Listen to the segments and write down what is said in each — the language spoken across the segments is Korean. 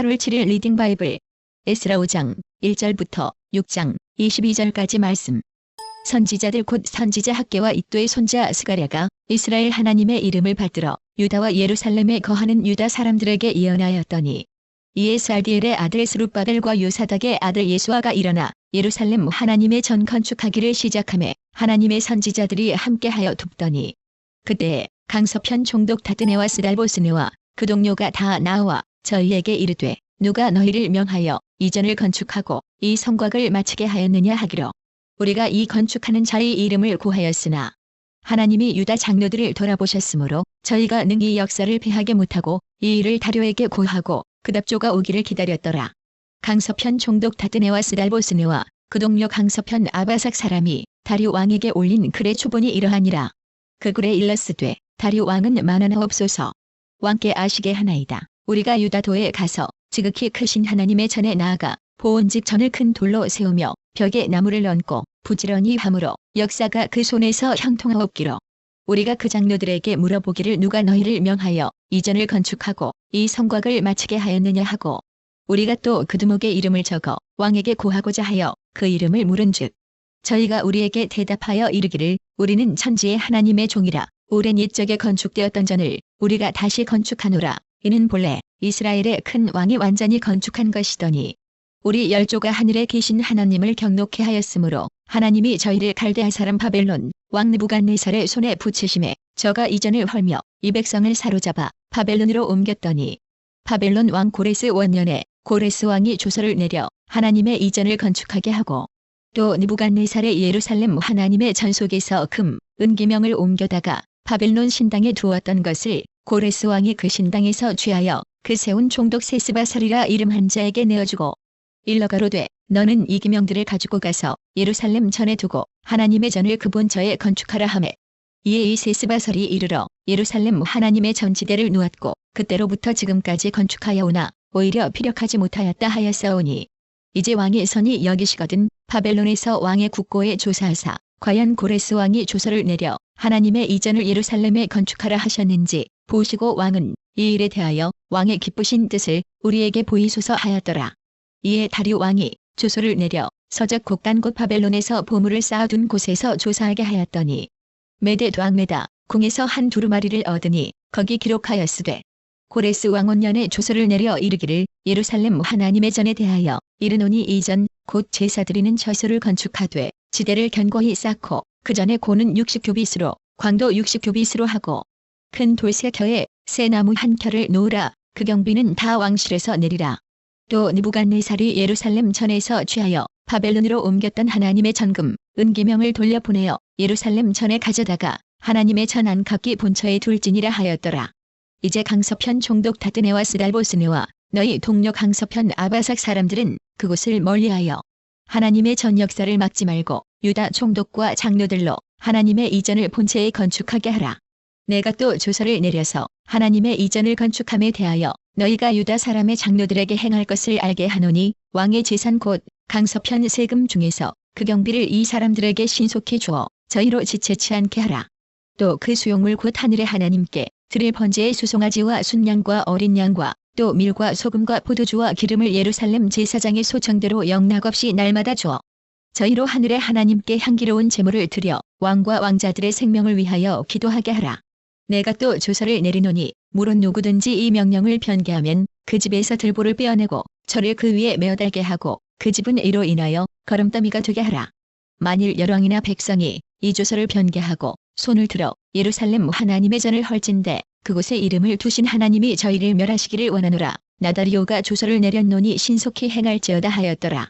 8월 7일 리딩 바이블 에스라 5장 1절부터 6장 22절까지 말씀. 선지자들 곧 선지자 학개와 이도의 손자 스가랴가 이스라엘 하나님의 이름을 받들어 유다와 예루살렘에 거하는 유다 사람들에게 예언하였더니, 이에 살디엘의 아들 스룹바벨과 요사닥의 아들 예수아가 일어나 예루살렘 하나님의 전 건축하기를 시작하매 하나님의 선지자들이 함께하여 돕더니, 그때에 강서편 총독 다드네와 스달보스네와 그 동료가 다 나와 저희에게 이르되, 누가 너희를 명하여 이전을 건축하고 이 성곽을 마치게 하였느냐 하기로, 우리가 이 건축하는 자의 이름을 구하였으나 하나님이 유다 장로들을 돌아보셨으므로 저희가 능히 역사를 피하게 못하고 이 일을 다료에게 고하고 그 답조가 오기를 기다렸더라. 강서편 총독 다드네와 스달보스네와 그 동료 강서편 아바삭 사람이 다리오 왕에게 올린 글의 초본이 이러하니라. 그 글에 일렀으되, 다리오 왕은 만하옵소서. 왕께 아시게 하나이다. 우리가 유다도에 가서 지극히 크신 하나님의 전에 나아가 보온직 전을 큰 돌로 세우며 벽에 나무를 얹고 부지런히 함으로 역사가 그 손에서 형통하옵기로, 우리가 그 장로들에게 물어보기를 누가 너희를 명하여 이전을 건축하고 이 성곽을 마치게 하였느냐 하고, 우리가 또 그 두목의 이름을 적어 왕에게 고하고자 하여 그 이름을 물은즉, 저희가 우리에게 대답하여 이르기를, 우리는 천지의 하나님의 종이라. 오랜 옛적에 건축되었던 전을 우리가 다시 건축하노라. 이는 본래 이스라엘의 큰 왕이 완전히 건축한 것이더니, 우리 열조가 하늘에 계신 하나님을 경노케 하였으므로 하나님이 저희를 갈대아 사람 바벨론 왕 느부갓네살의 손에 붙이심에 저가 이전을 헐며 이 백성을 사로잡아 바벨론으로 옮겼더니, 바벨론 왕 고레스 원년에 고레스 왕이 조서를 내려 하나님의 이전을 건축하게 하고, 또 느부갓네살의 예루살렘 하나님의 전 속에서 금, 은기명을 옮겨다가 바벨론 신당에 두었던 것을 고레스 왕이 그 신당에서 취하여 그 세운 총독 세스바살이라 이름한 자에게 내어주고, 일러 가로되, 너는 이 기명들을 가지고 가서 예루살렘 전에 두고 하나님의 전을 그 본처에 건축하라 하매, 이에 이 세스바살이 이르러 예루살렘 하나님의 전지대를 누었고 그때로부터 지금까지 건축하여 오나 오히려 피력하지 못하였다 하였사오니, 이제 왕의 선이 여기시거든 바벨론에서 왕의 국고에 조사하사 과연 고레스 왕이 조서를 내려 하나님의 이전을 예루살렘에 건축하라 하셨는지 보시고 왕은 이 일에 대하여 왕의 기쁘신 뜻을 우리에게 보이소서 하였더라. 이에 다리오 왕이 조서를 내려 서적 곡간 곳 바벨론에서 보물을 쌓아둔 곳에서 조사하게 하였더니, 메대 도악메다 궁에서 한 두루마리를 얻으니 거기 기록하였으되, 고레스 왕 원년에 조서를 내려 이르기를, 예루살렘 하나님의 전에 대하여 이르노니 이전 곧 제사 드리는 처소를 건축하되 지대를 견고히 쌓고 그 전에 고는 60규빗으로 광도 60규빗으로 하고 큰 돌 세 켜에 새 나무 한 켜를 놓으라. 그 경비는 다 왕실에서 내리라. 또 느부갓네살이 예루살렘 전에서 취하여 바벨론으로 옮겼던 하나님의 전금, 은기명을 돌려보내어 예루살렘 전에 가져다가 하나님의 전 안팎이 본처에 둘지니라 하였더라. 이제 강서편 총독 다드네와 스달보스네와 너희 동료 강서편 아바삭 사람들은 그곳을 멀리하여 하나님의 전 역사를 막지 말고 유다 총독과 장로들로 하나님의 이전을 본체에 건축하게 하라. 내가 또 조서를 내려서 하나님의 이전을 건축함에 대하여 너희가 유다 사람의 장로들에게 행할 것을 알게 하노니, 왕의 재산 곧 강서편 세금 중에서 그 경비를 이 사람들에게 신속히 주어 저희로 지체치 않게 하라. 또 그 수용물 곧 하늘의 하나님께 드릴 번제의 수송아지와 순양과 어린 양과 또 밀과 소금과 포도주와 기름을 예루살렘 제사장의 소청대로 영락없이 날마다 주어 저희로 하늘의 하나님께 향기로운 제물을 드려 왕과 왕자들의 생명을 위하여 기도하게 하라. 내가 또 조서를 내리노니, 물은 누구든지 이 명령을 변개하면 그 집에서 들보를 떼어내고 저를 그 위에 메어달게 하고 그 집은 이로 인하여 거름더미가 되게 하라. 만일 열왕이나 백성이 이 조서를 변개하고 손을 들어 예루살렘 하나님의 전을 헐진대 그곳에 이름을 두신 하나님이 저희를 멸하시기를 원하노라. 나 다리오가 조서를 내렸노니 신속히 행할지어다 하였더라.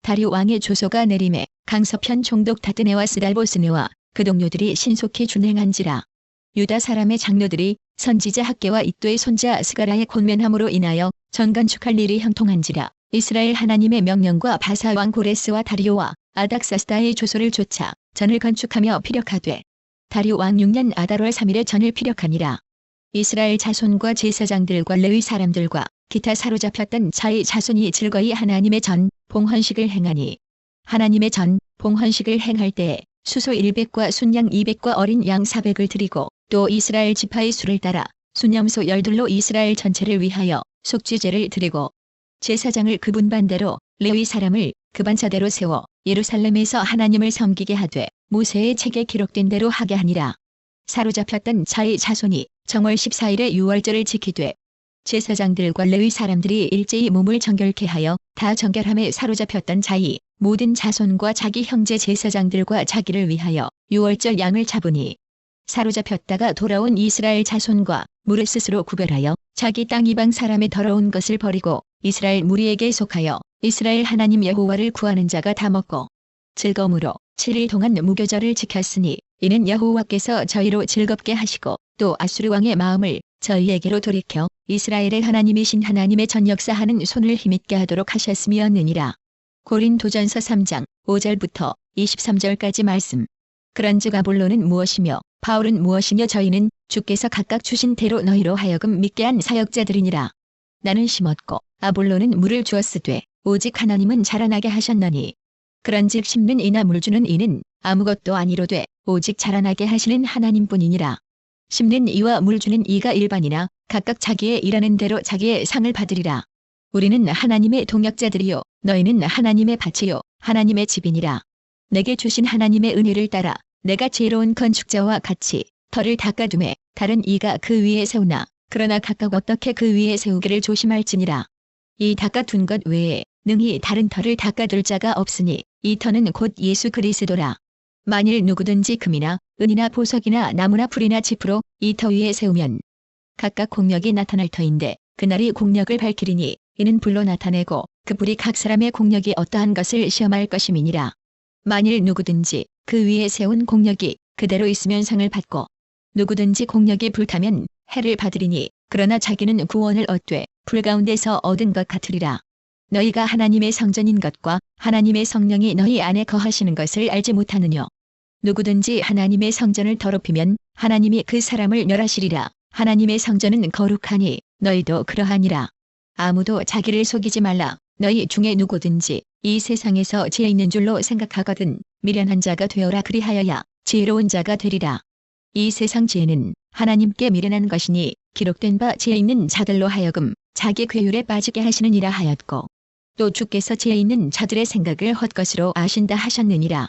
다리오 왕의 조서가 내림에 강서편 총독 다드네와 스달보스네와 그 동료들이 신속히 준행한지라. 유다 사람의 장로들이 선지자 학개와 이도의 손자 스가랴의 권면함으로 인하여 전 건축할 일이 형통한지라. 이스라엘 하나님의 명령과 바사 왕 고레스와 다리오와 아닥사스다의 조서를 좇아 전을 건축하며 피력하되, 다리오 왕 6년 아달월 3일에 전을 피력하니라. 이스라엘 자손과 제사장들과 레위 사람들과 기타 사로잡혔던 자의 자손이 즐거이 하나님의 전 봉헌식을 행하니, 하나님의 전 봉헌식을 행할 때에 수소 100과 순양 200과 어린 양 400을 드리고, 또 이스라엘 지파의 수를 따라 수념소 12로 이스라엘 전체를 위하여 속죄제를 드리고, 제사장을 그분 반대로 레위 사람을 그 반차대로 세워 예루살렘에서 하나님을 섬기게 하되 모세의 책에 기록된 대로 하게 하니라. 사로잡혔던 자의 자손이 정월 14일에 유월절을 지키되 제사장들과 레위 사람들이 일제히 몸을 정결케 하여 다 정결함에 사로잡혔던 자의 모든 자손과 자기 형제 제사장들과 자기를 위하여 유월절 양을 잡으니 사로잡혔다가 돌아온 이스라엘 자손과 물을 스스로 구별하여 자기 땅 이방 사람의 더러운 것을 버리고 이스라엘 무리에게 속하여 이스라엘 하나님 여호와를 구하는 자가 다 먹고 즐거움으로 7일 동안 무교절을 지켰으니 이는 여호와께서 저희로 즐겁게 하시고 또 아수르 왕의 마음을 저희에게로 돌이켜 이스라엘의 하나님이신 하나님의 전 역사하는 손을 힘있게 하도록 하셨음이었느니라. 고린도전서 3장 5절부터 23절까지 말씀. 그런즉 아볼로는 무엇이며 바울은 무엇이며 저희는 주께서 각각 주신 대로 너희로 하여금 믿게 한 사역자들이니라. 나는 심었고 아볼로는 물을 주었으되 오직 하나님은 자라나게 하셨나니 그런즉 심는 이나 물 주는 이는 아무것도 아니로되 오직 자라나게 하시는 하나님뿐이니라. 심는 이와 물 주는 이가 일반이나 각각 자기의 일하는 대로 자기의 상을 받으리라. 우리는 하나님의 동역자들이요 너희는 하나님의 밭이요 하나님의 집이니라. 내게 주신 하나님의 은혜를 따라 내가 지혜로운 건축자와 같이 터를 닦아두매 다른 이가 그 위에 세우나 그러나 각각 어떻게 그 위에 세우기를 조심할지니라. 이 닦아둔 것 외에 능히 다른 터를 닦아둘 자가 없으니 이 터는 곧 예수 그리스도라. 만일 누구든지 금이나 은이나 보석이나 나무나 풀이나 짚으로 이 터 위에 세우면 각각 공력이 나타날 터인데 그날이 공력을 밝히리니 이는 불로 나타내고 그 불이 각 사람의 공력이 어떠한 것을 시험할 것임이니라. 만일 누구든지 그 위에 세운 공력이 그대로 있으면 상을 받고 누구든지 공력이 불타면 해를 받으리니 그러나 자기는 구원을 얻되 불 가운데서 얻은 것 같으리라. 너희가 하나님의 성전인 것과 하나님의 성령이 너희 안에 거하시는 것을 알지 못하느뇨. 누구든지 하나님의 성전을 더럽히면 하나님이 그 사람을 멸하시리라. 하나님의 성전은 거룩하니 너희도 그러하니라. 아무도 자기를 속이지 말라. 너희 중에 누구든지 이 세상에서 지혜 있는 줄로 생각하거든 미련한 자가 되어라. 그리하여야 지혜로운 자가 되리라. 이 세상 지혜는 하나님께 미련한 것이니 기록된 바 지혜 있는 자들로 하여금 자기 괴율에 빠지게 하시느니라 하였고 또 주께서 지혜 있는 자들의 생각을 헛것으로 아신다 하셨느니라.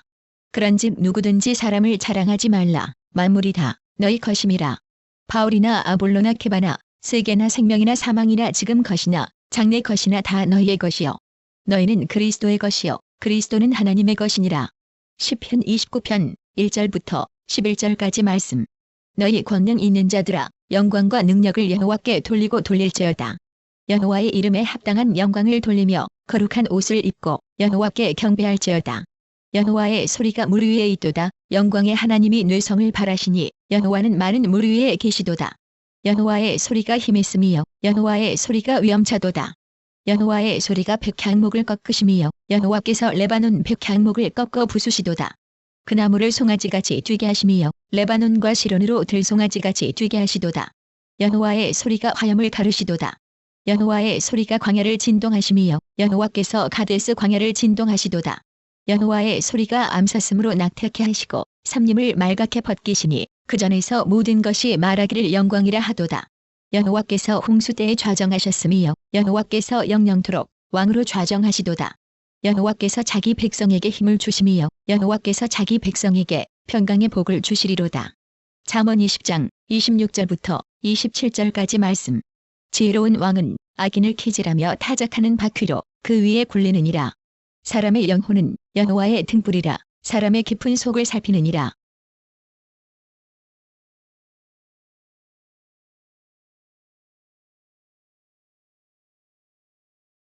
그런즉 누구든지 사람을 자랑하지 말라. 만물이 다 너희 것임이라. 바울이나 아볼로나 케바나 세계나 생명이나 사망이나 지금 것이나 장래 것이나 다 너희의 것이요 너희는 그리스도의 것이요 그리스도는 하나님의 것이니라. 시편 29편 1절부터 11절까지 말씀. 너희 권능 있는 자들아 영광과 능력을 여호와께 돌리고 돌릴지어다. 여호와의 이름에 합당한 영광을 돌리며 거룩한 옷을 입고 여호와께 경배할지어다. 여호와의 소리가 물 위에 있도다. 영광의 하나님이 뇌성을 바라시니 여호와는 많은 물 위에 계시도다. 여호와의 소리가 힘있음이여 여호와의 소리가 위엄차도다. 여호와의 소리가 백향목을 꺾으심이여 여호와께서 레바논 백향목을 꺾어 부수시도다. 그 나무를 송아지같이 뛰게 하심이여 레바논과 시론으로 들송아지같이 뛰게 하시도다. 여호와의 소리가 화염을 가르시도다. 여호와의 소리가 광야를 진동하심이여 여호와께서 가데스 광야를 진동하시도다. 여호와의 소리가 암사슴으로 낙태케 하시고 삼림을 말갛게 벗기시니 그 전에서 모든 것이 말하기를 영광이라 하도다. 여호와께서 홍수 때에 좌정하셨음이여 여호와께서 영영토록 왕으로 좌정하시도다. 여호와께서 자기 백성에게 힘을 주심이여 여호와께서 자기 백성에게 평강의 복을 주시리로다. 잠언 20장 26절부터 27절까지 말씀. 지혜로운 왕은 악인을 키질하며 타작하는 바퀴로 그 위에 굴리느니라. 사람의 영혼은 여호와의 등불이라. 사람의 깊은 속을 살피느니라.